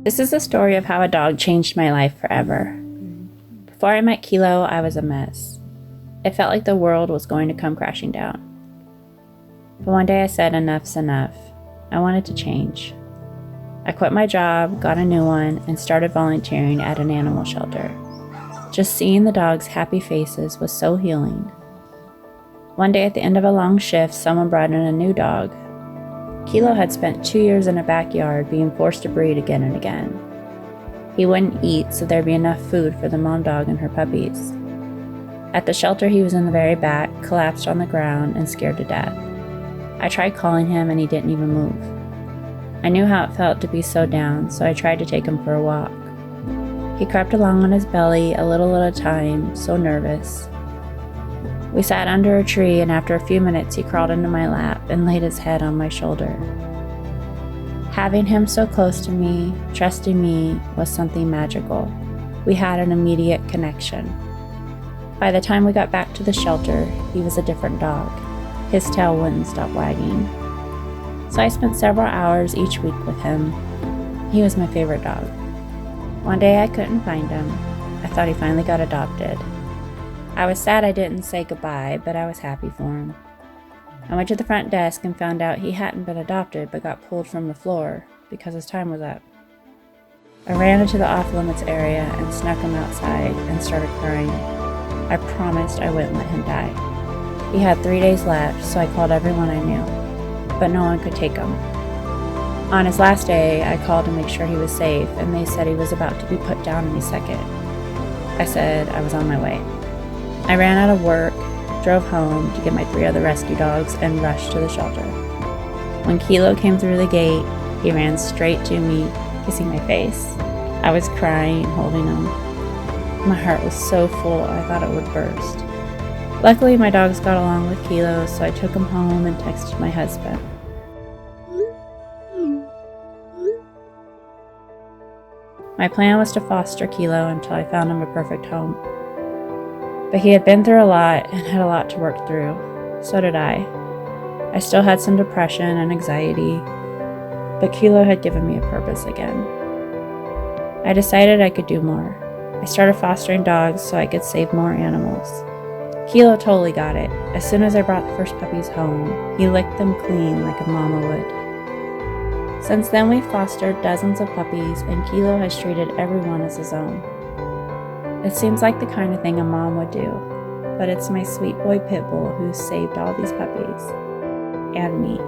This is the story of how a dog changed my life forever. Before I met Kilo, I was a mess. It felt like the world was going to come crashing down. But one day I said enough's enough. I wanted to change. I quit my job, got a new one, and started volunteering at an animal shelter. Just seeing the dogs' happy faces was so healing. One day at the end of a long shift, someone brought in a new dog. Kilo had spent 2 years in a backyard being forced to breed again and again. He wouldn't eat, so there'd be enough food for the mom dog and her puppies. At the shelter, he was in the very back, collapsed on the ground, and scared to death. I tried calling him, and he didn't even move. I knew how it felt to be so down, so I tried to take him for a walk. He crept along on his belly a little at a time, so nervous. We sat under a tree, and after a few minutes he crawled into my lap and laid his head on my shoulder. Having him so close to me, trusting me, was something magical. We had an immediate connection. By the time we got back to the shelter, he was a different dog. His tail wouldn't stop wagging. So I spent several hours each week with him. He was my favorite dog. One day I couldn't find him. I thought he finally got adopted. I was sad I didn't say goodbye, but I was happy for him. I went to the front desk and found out he hadn't been adopted but got pulled from the floor because his time was up. I ran into the off-limits area and snuck him outside and started crying. I promised I wouldn't let him die. He had 3 days left, so I called everyone I knew, but no one could take him. On his last day, I called to make sure he was safe, and they said he was about to be put down any second. I said I was on my way. I ran out of work, drove home to get my 3 other rescue dogs, and rushed to the shelter. When Kilo came through the gate, he ran straight to me, kissing my face. I was crying, holding him. My heart was so full I thought it would burst. Luckily, my dogs got along with Kilo, so I took him home and texted my husband. My plan was to foster Kilo until I found him a perfect home. But he had been through a lot and had a lot to work through. So did I. I still had some depression and anxiety, but Kilo had given me a purpose again. I decided I could do more. I started fostering dogs so I could save more animals. Kilo totally got it. As soon as I brought the first puppies home, he licked them clean like a mama would. Since then, we've fostered dozens of puppies, and Kilo has treated everyone as his own. It seems like the kind of thing a mom would do, but it's my sweet boy Pitbull who saved all these puppies. And me.